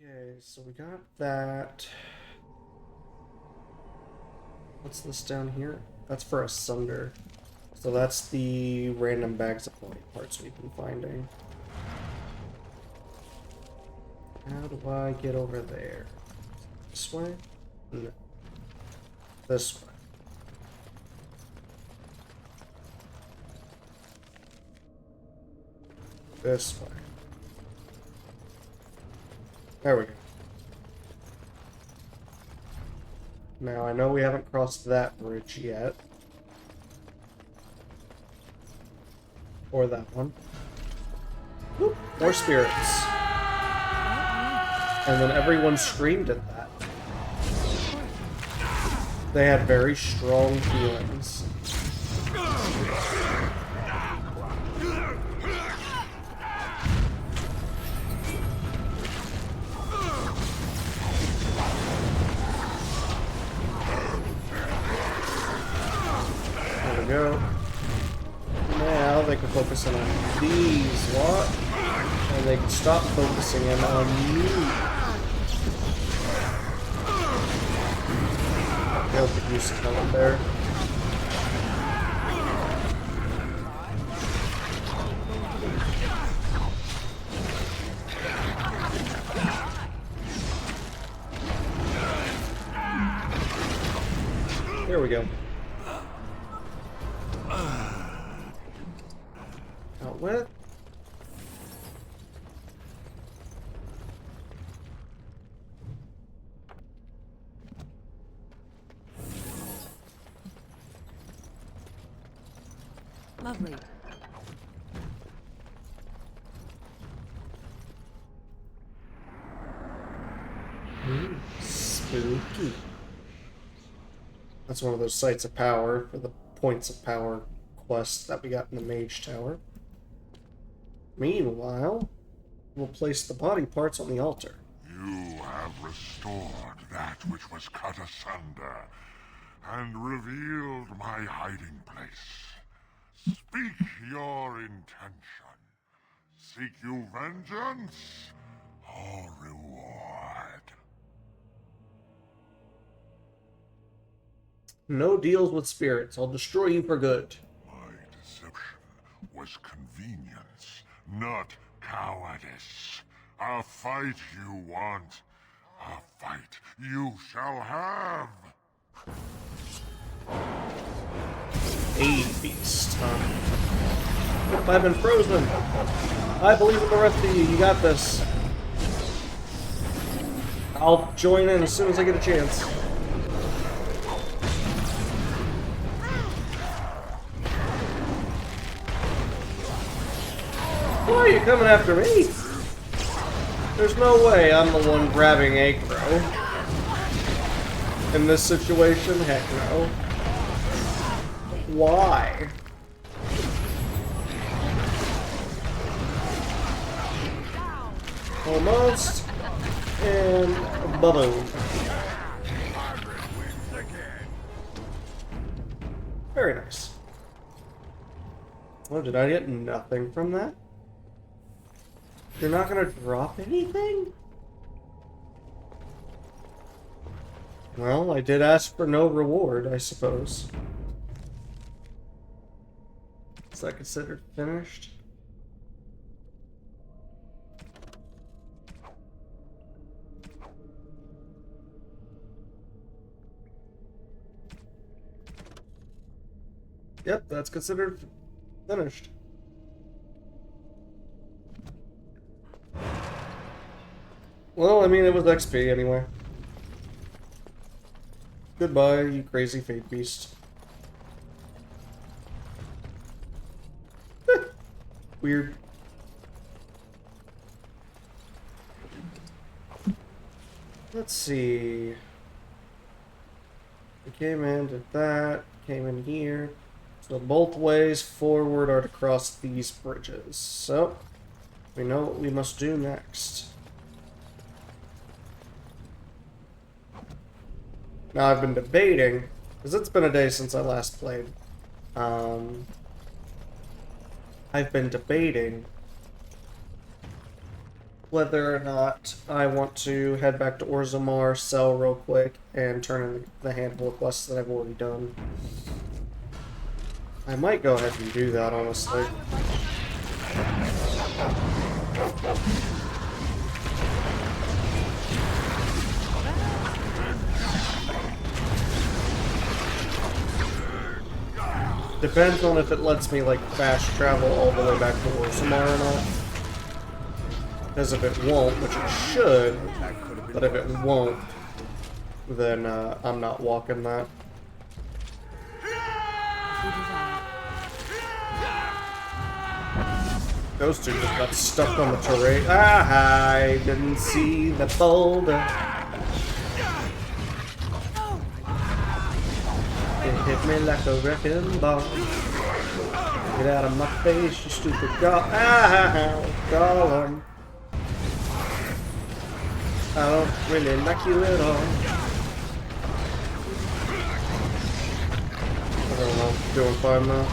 Okay, so we got that. What's this down here? That's for Asunder. So that's the random bags of body parts we've been finding. How do I get over there? This way? No. This way. This way. There we go. Now, I know we haven't crossed that bridge yet. Or that one. Whoop, more spirits. And then everyone screamed at that. They had very strong feelings. There we go. Now they can focus in on these lot, and they can stop focusing in on you. They'll could use some help there. There we go. Out with. Lovely. Spooky. That's one of those sites of power for the points of power quest that we got in the Mage Tower. Meanwhile, we'll place the body parts on the altar. You have restored that which was cut asunder, and revealed my hiding place. Speak your intention. Seek you vengeance or reward? No deals with spirits. I'll destroy you for good. My deception was convenience, not cowardice. A fight you want, a fight you shall have. A beast, I've been frozen. I believe in the rest of you. You got this. I'll join in as soon as I get a chance. Why are you coming after me? There's no way I'm the one grabbing aggro. In this situation, heck no. Why? Almost. And ba-boom. Very nice. Oh, did I get nothing from that? You're not gonna drop anything? Well, I did ask for no reward, I suppose. Is that considered finished? Yep, that's considered finished. Well, I mean, it was XP anyway. Goodbye, you crazy fate beast. Weird. Let's see. We came in, did that, came in here. So both ways forward are to cross these bridges. So, we know what we must do next. Now, I've been debating, because it's been a day since I last played. I've been debating whether or not I want to head back to Orzammar, sell real quick, and turn in the handful of quests that I've already done. I might go ahead and do that, honestly. Depends on if it lets me, like, fast travel all the way back to Orzammar or not. Because if it won't, which it should, but if it won't, then I'm not walking that. Those two just got stuck on the terrain. Ah, I didn't see the boulder. It hit me like a wrecking ball. Get out of my face, you stupid dog. Ah, golem. I don't really like you at all. I don't know, doing fine now.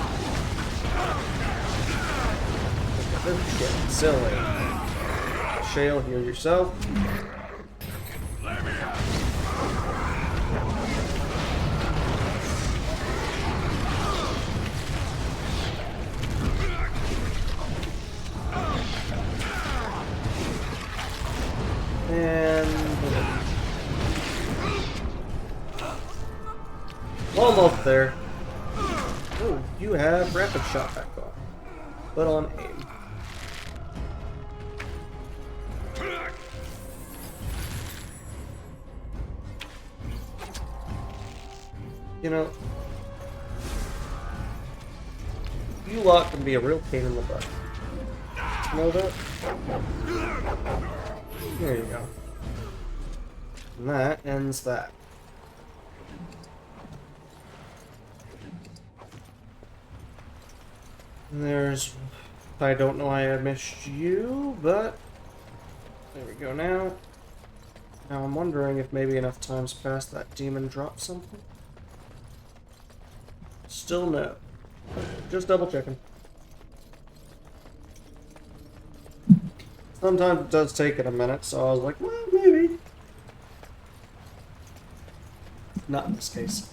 This is getting silly. Shale, heal yourself. And almost there. Oh, you have rapid shot back on. Put on aim. You know, you lot can be a real pain in the butt. You know that? There you go. And that ends that. And there's... I don't know why I missed you, but... There we go now. Now I'm wondering if maybe enough time's passed that demon dropped something. Still no. Just double checking. Sometimes it does take it a minute, so I was like, well, maybe. Not in this case.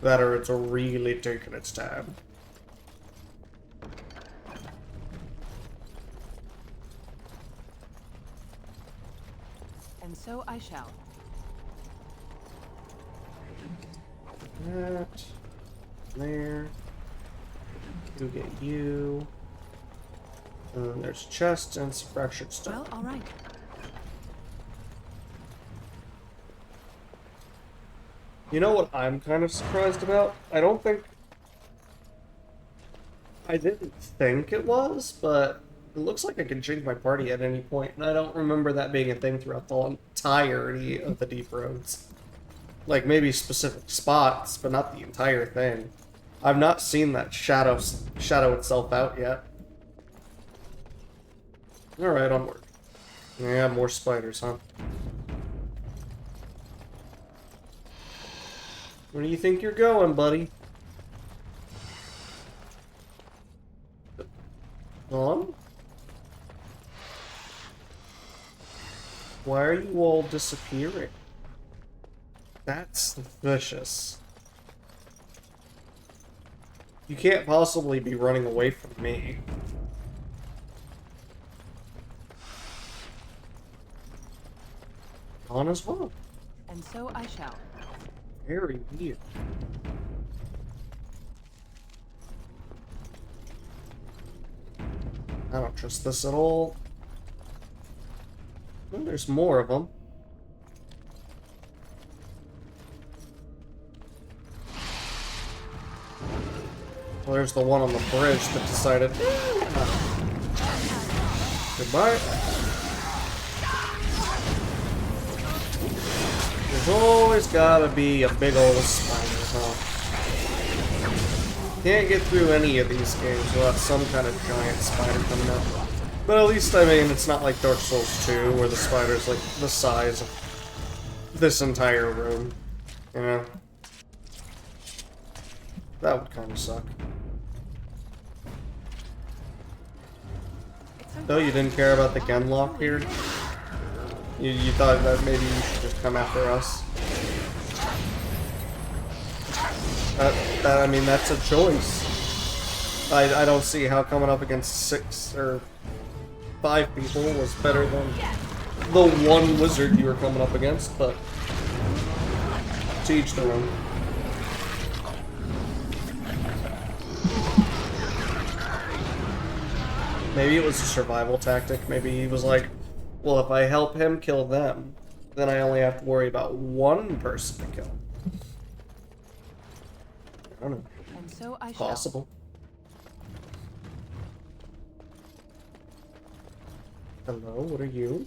That or it's really taking its time. And so I shall. That. There. You get you. And then there's chests and some fractured stone. Well, all right. You know what I'm kind of surprised about? I didn't think it was, but it looks like I can change my party at any point, and I don't remember that being a thing throughout the entirety of the Deep Roads. Like, maybe specific spots, but not the entire thing. I've not seen that shadow itself out yet. Alright, onward. Yeah, more spiders, huh? Where do you think you're going, buddy? On? Why are you all disappearing? That's vicious. You can't possibly be running away from me. On as well. And so I shall. Very weird. I don't trust this at all. Well, there's more of them. Well, there's the one on the bridge that decided. Goodbye. There's always gotta be a big old spider, huh? Can't get through any of these games without some kind of giant spider coming up. But at least, I mean, it's not like Dark Souls 2, where the spider's like the size of this entire room. You know? That would kind of suck. Oh, you didn't care about the Genlock here? You thought that maybe you should just come after us? I mean, that's a choice. I don't see how coming up against 6 or 5 people was better than the one wizard you were coming up against, but to each their own. Maybe it was a survival tactic. Maybe he was like, well, if I help him kill them, then I only have to worry about one person to kill. I don't know. And so I shall. Possible. Hello, what are you?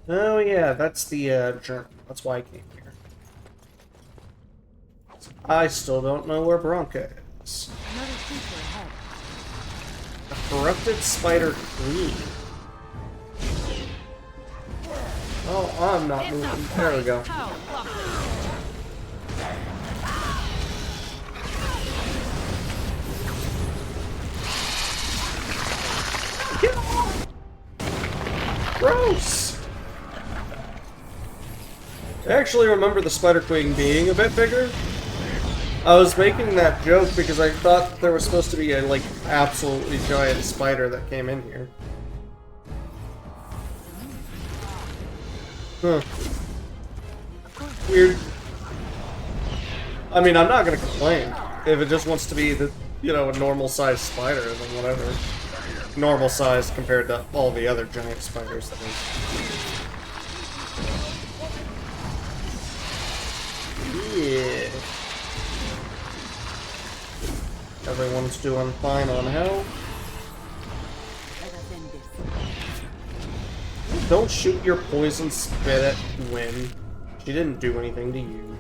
Oh yeah, that's the journal. That's why I came here. I still don't know where Bronca is. Another creature ahead. A corrupted spider queen. Oh, I'm not moving. There we go. Gross! I actually remember the Spider Queen being a bit bigger. I was making that joke because I thought there was supposed to be a, like, absolutely giant spider that came in here. Huh. Weird. I mean, I'm not gonna complain. If it just wants to be the, you know, a normal-sized spider, then whatever. Normal size compared to all the other giant spiders that Yeah. Everyone's doing fine on hell. Don't shoot your poison spit at Gwen. She didn't do anything to you.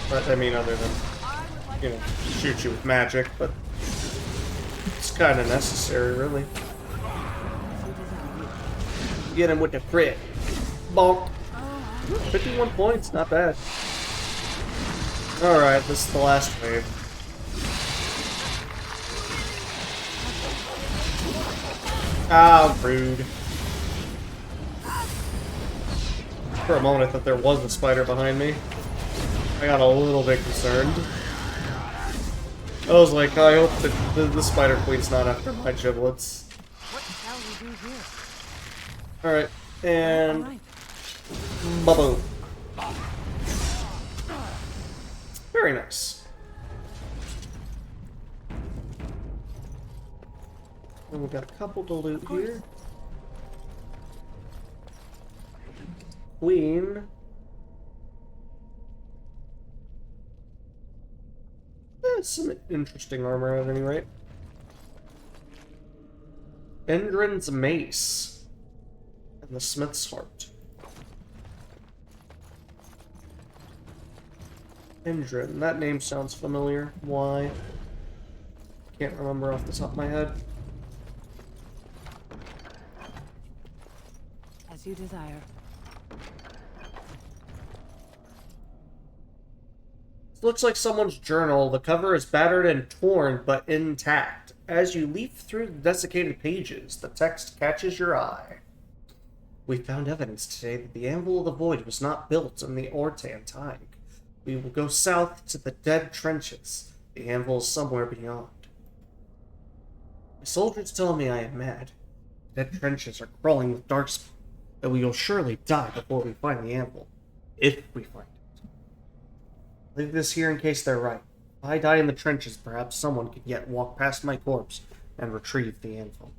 But, I mean, other than, you know, shoot you with magic, but it's kind of necessary, really. Get him with the crit. Bonk. 51 points, not bad. Alright, this is the last wave. Ah, rude. For a moment I thought there was a spider behind me. I got a little bit concerned. I was like, I hope that the Spider Queen's not after my giblets. What shall we do here? Alright, and... Alright. Bubble. Very nice. And we got a couple to loot here. Queen. Some interesting armor at any rate. Endrin's mace. And the smith's heart. Endrin, that name sounds familiar. Why? Can't remember off the top of my head. As you desire. Looks like someone's journal. The cover is battered and torn, but intact. As you leaf through the desiccated pages, the text catches your eye. We found evidence today that the Anvil of the Void was not built in the Ortan time. We will go south to the Dead Trenches. The Anvil is somewhere beyond. My soldiers tell me I am mad. The Dead Trenches are crawling with darkspawn, that we will surely die before we find the Anvil. If we find it. Leave this here in case they're right. If I die in the trenches, perhaps someone could yet walk past my corpse and retrieve the anvil.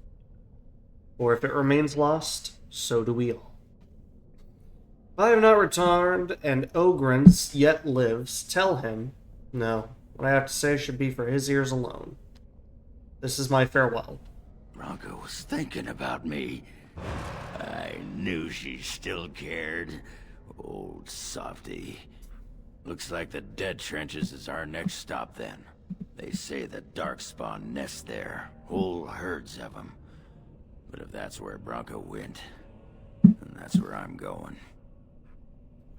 Or if it remains lost, so do we all. If I have not returned and Ogren's yet lives, tell him, no, what I have to say should be for his ears alone. This is my farewell. Bronca was thinking about me. I knew she still cared. Old softy. Looks like the Dead Trenches is our next stop then. They say the Darkspawn nest there, whole herds of them. But if that's where Bronca went, then that's where I'm going.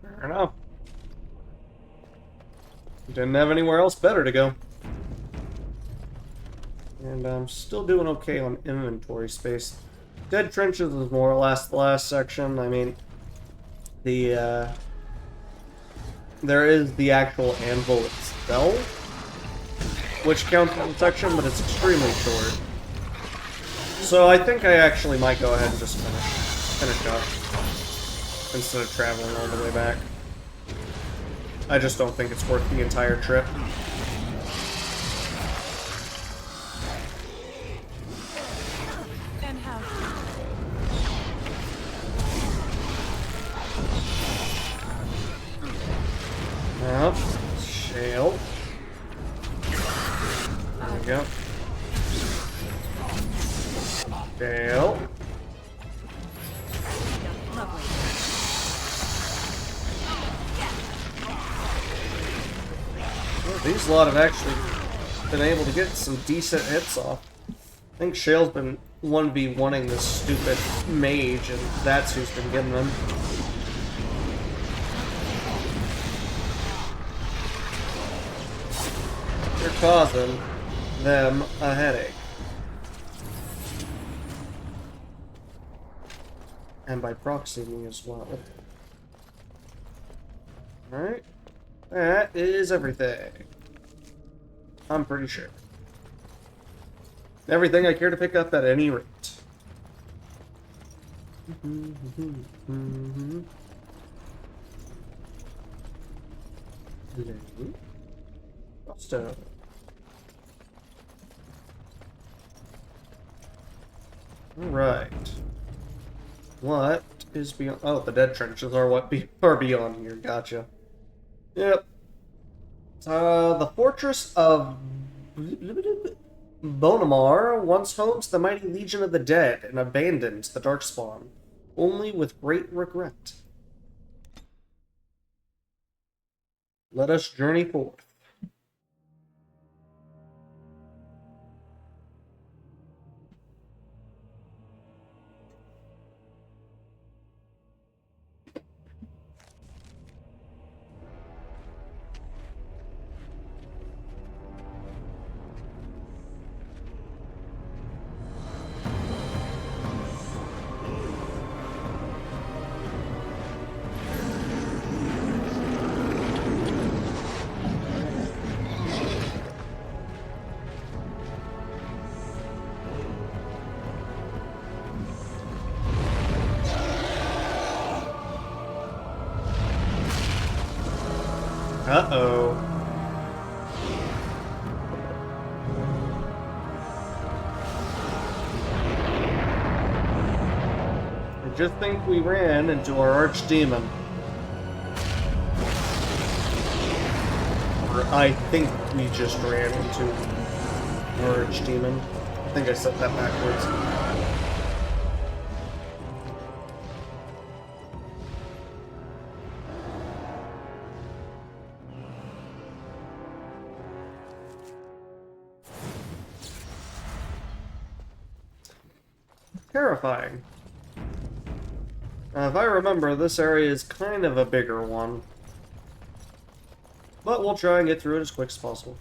Fair enough. Didn't have anywhere else better to go. And I'm still doing okay on inventory space. Dead Trenches is more or less the last section. I mean, the, there is the actual anvil itself, which counts as a section, but it's extremely short. So I think I actually might go ahead and just finish up instead of traveling all the way back. I just don't think it's worth the entire trip. And how? Yep. Shale. There we go. Shale. Lovely. Well, these lot have actually been able to get some decent hits off. I think Shale's been 1v1ing this stupid mage, and that's who's been getting them. You're causing them a headache. And by proxy, me as well. Alright. That is everything. I'm pretty sure. Everything I care to pick up at any rate. Stone. Alright. What is beyond? Oh, the dead trenches are what are beyond here. Gotcha. Yep. The fortress of Bonamar once homed the mighty Legion of the Dead and abandoned the Darkspawn, only with great regret. Let us journey forth. Uh-oh. I just think we ran into our archdemon. Or I think we just ran into our archdemon. I think I said that backwards. Terrifying. If I remember, this area is kind of a bigger one. But we'll try and get through it as quick as possible.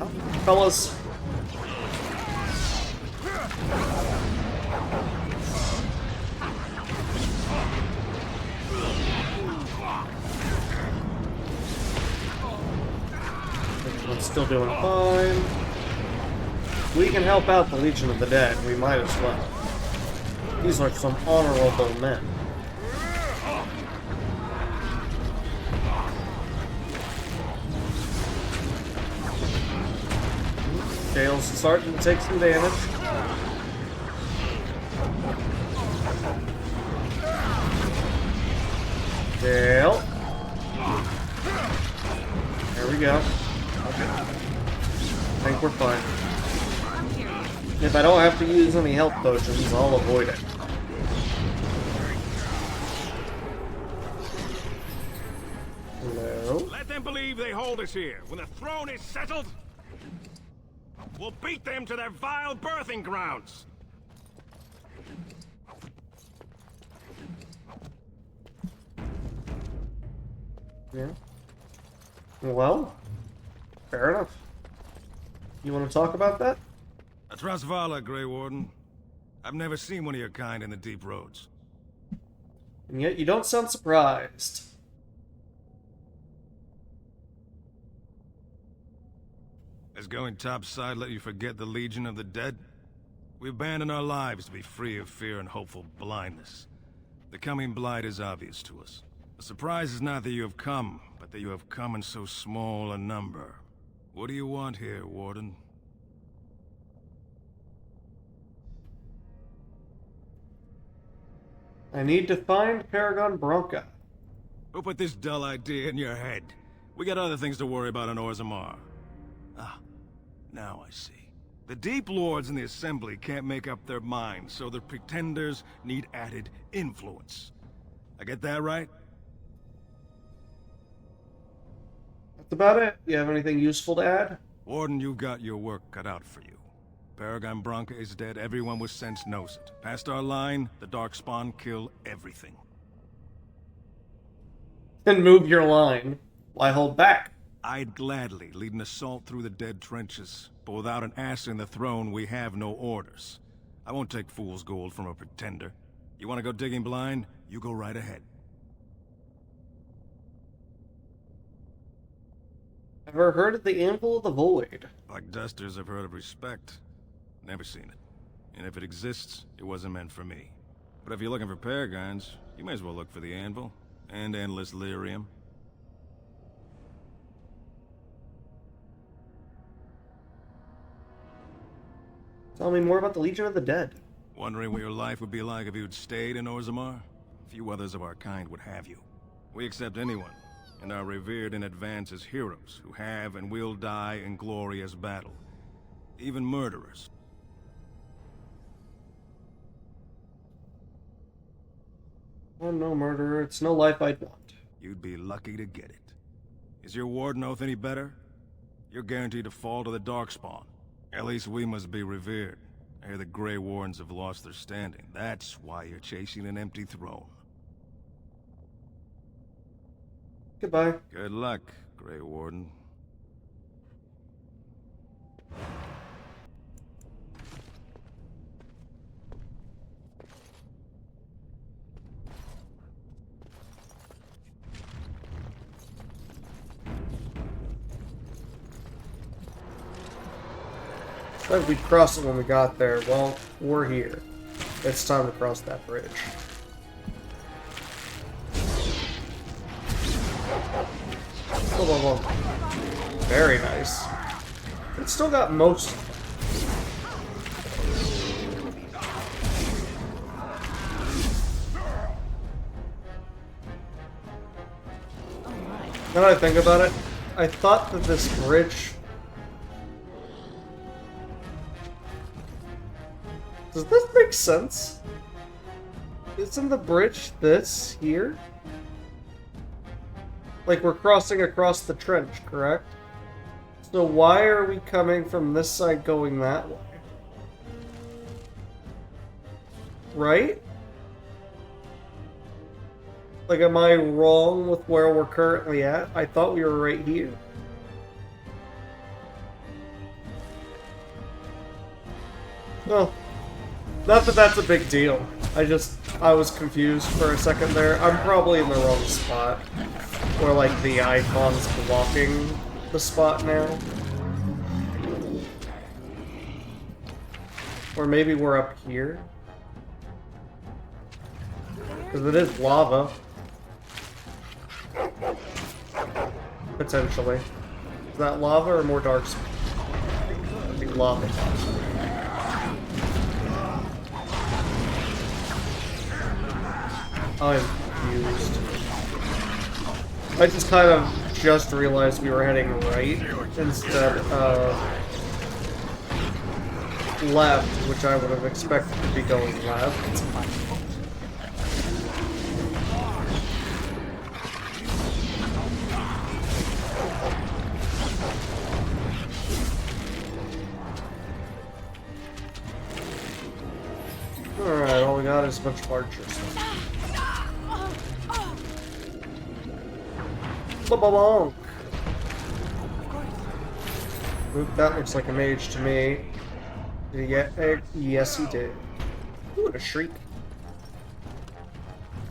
Oh, fellas. Everyone's still doing fine. We can help out the Legion of the Dead. We might as well. These are some honorable men. Gale's starting to take some damage. Gale. There we go. Okay. I think we're fine. If I don't have to use any health potions, I'll avoid it. Hello? Let them believe they hold us here. When the throne is settled, we'll beat them to their vile birthing grounds. Yeah. Well, fair enough. You want to talk about that? I trust Vala, Grey Warden. I've never seen one of your kind in the deep roads. And yet you don't sound surprised. Has going topside let you forget the Legion of the Dead? We abandon our lives to be free of fear and hopeful blindness. The coming blight is obvious to us. The surprise is not that you have come, but that you have come in so small a number. What do you want here, Warden? I need to find Paragon Branca. Who put this dull idea in your head? We got other things to worry about in Orzammar. Ah, now I see. The Deep Lords in the Assembly can't make up their minds, so the Pretenders need added influence. I get that right? That's about it. You have anything useful to add? Warden, you've got your work cut out for you. Paragon Branca is dead, everyone with sense knows it. Past our line, the Darkspawn kill everything. And move your line. Why hold back? I'd gladly lead an assault through the dead trenches, but without an ass in the throne, we have no orders. I won't take fool's gold from a pretender. You want to go digging blind? You go right ahead. Ever heard of the Anvil of the Void? Like dusters, I've heard of respect. Never seen it. And if it exists, it wasn't meant for me. But if you're looking for paragons, you may as well look for the Anvil. And Endless Lyrium. Tell me more about the Legion of the Dead. Wondering what your life would be like if you'd stayed in Orzammar? Few others of our kind would have you. We accept anyone, and are revered in advance as heroes who have and will die in glorious battle. Even murderers. I'm no murderer. It's no life I'd want. You'd be lucky to get it. Is your Warden oath any better? You're guaranteed to fall to the Darkspawn. At least we must be revered. I hear the Grey Wardens have lost their standing. That's why you're chasing an empty throne. Goodbye. Good luck, Grey Warden. Thought we'd cross it when we got there. Well, we're here. It's time to cross that bridge. Whoa, whoa, whoa. Very nice. It's still got most. Now that I think about it, I thought that this bridge... Does this make sense? Isn't the bridge this here? Like we're crossing across the trench, correct? So why are we coming from this side going that way? Right? Like, am I wrong with where we're currently at? I thought we were right here. Well, not that that's a big deal. I was confused for a second there. I'm probably in the wrong spot. Where, like, the icon's blocking the spot now. Or maybe we're up here. Because it is lava. Potentially. Is that lava or more dark? I think lava. I'm confused. I just realized we were heading right instead of left, which I would have expected to be going left. Alright, all we got is a bunch of archers. Ba-ba-bonk. Oop, that looks like a mage to me. Did he get egg? Yes, he did. Ooh, a shriek.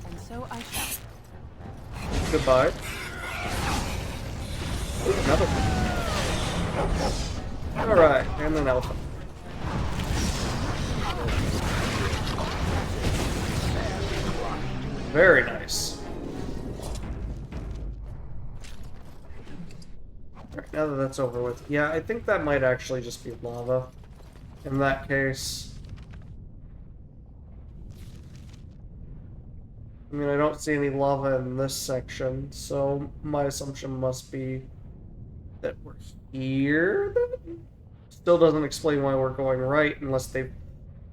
And so I shall. Goodbye. Ooh, another one. Alright, and an elephant. Very nice. Alright, now that that's over with. Yeah, I think that might actually just be lava. In that case. I mean, I don't see any lava in this section, so my assumption must be that we're here, then? Still doesn't explain why we're going right unless they've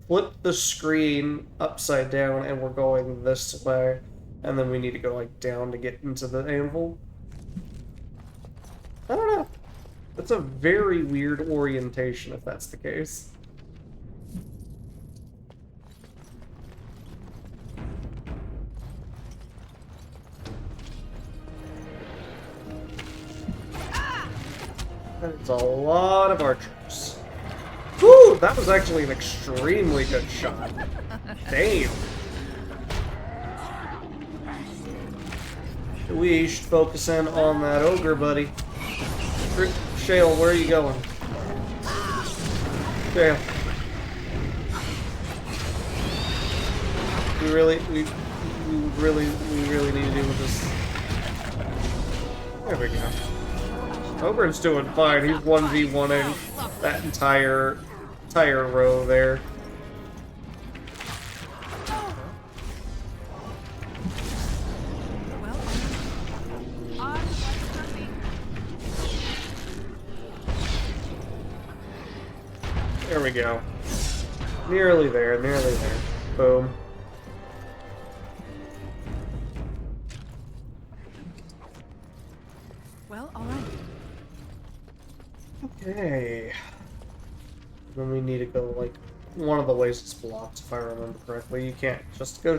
flipped the screen upside down and we're going this way, and then we need to go, like, down to get into the anvil. I don't know. That's a very weird orientation if that's the case. That's a lot of archers. Whew, that was actually an extremely good shot. Damn. We should focus in on that ogre, buddy. Shale, where are you going? Shale. We really need to deal with this. There we go. Ogre's doing fine. He's 1v1ing that entire row there. There we go. Nearly there, nearly there. Boom. Well, all right. Okay. Then we need to go, like, one of the ways it's blocked, if I remember correctly. You can't just go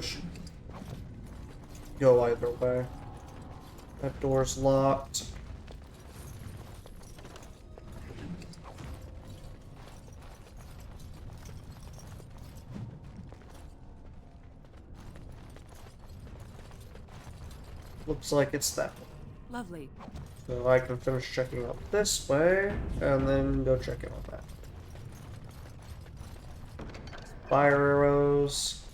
either way. That door's locked. Looks like it's that one. Lovely. So I can finish checking out this way, and then go check it on that. Fire arrows.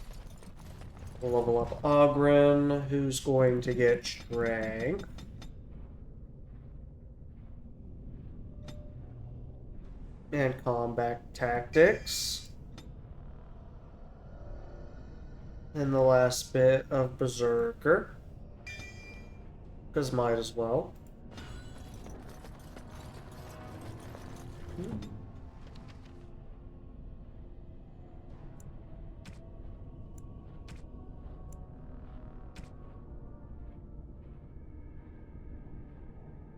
We'll level up Ogren, who's going to get strength. And combat tactics. And the last bit of Berserker. Because might as well.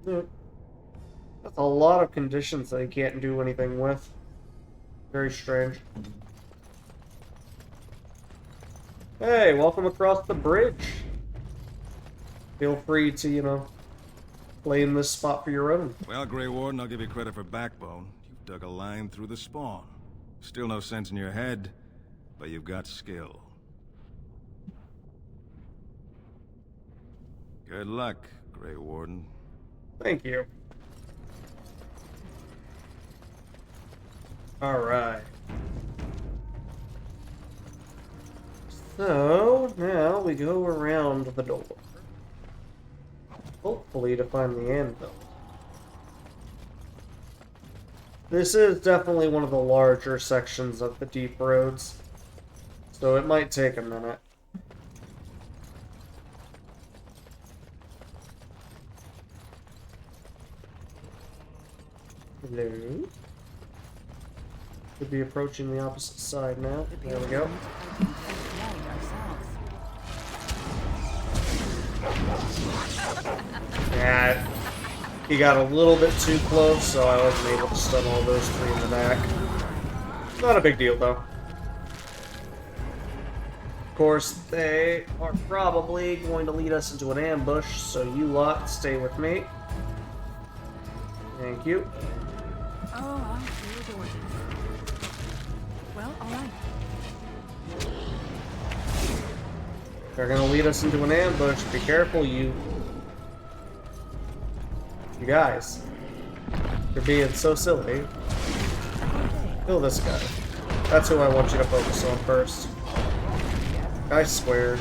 That's a lot of conditions that you can't do anything with. Very strange. Hey, welcome across the bridge. Feel free to, you know, claim this spot for your own. Well, Grey Warden, I'll give you credit for backbone. You've dug a line through the spawn. Still no sense in your head, but you've got skill. Good luck, Grey Warden. Thank you. Alright. So, now we go around the door. Hopefully to find the anvil. This is definitely one of the larger sections of the deep roads, so it might take a minute. Hello? Could be approaching the opposite side now. There we go. Yeah, he got a little bit too close, so I wasn't able to stun all those three in the back. Not a big deal, though. Of course, they are probably going to lead us into an ambush, so you lot stay with me. Thank you. Oh, I sure adore this. Well, alright. They're gonna lead us into an ambush. Be careful, you guys. You're being so silly. Kill this guy. That's who I want you to focus on first. I swear.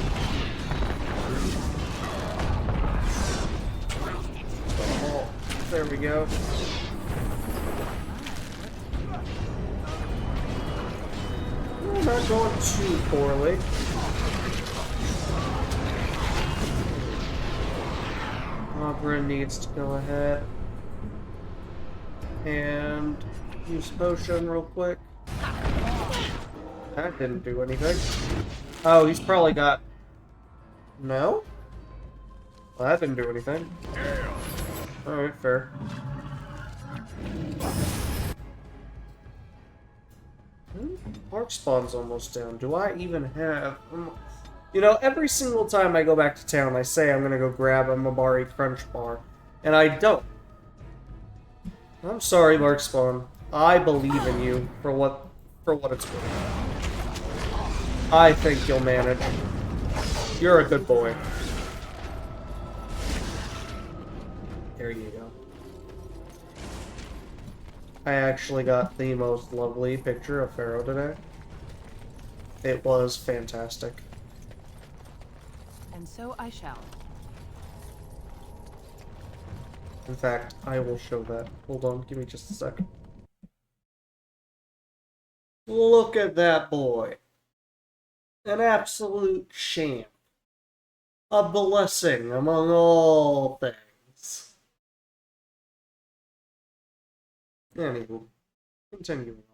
Oh, there we go. Not going too poorly. Opera needs to go ahead and use potion real quick. That didn't do anything. Oh, he's probably got... No? Well, that didn't do anything. Alright, fair. Mark spawn's almost down. Do I even have... You know, every single time I go back to town, I say I'm gonna go grab a Mabari Crunch Bar, and I don't. I'm sorry, Mark Spawn. I believe in you for what it's worth. I think you'll manage. You're a good boy. There you go. I actually got the most lovely picture of Pharaoh today. It was fantastic. And so I shall. In fact, I will show that. Hold on, give me just a second. Look at that boy. An absolute champ. A blessing among all things. Anywho, continuing on.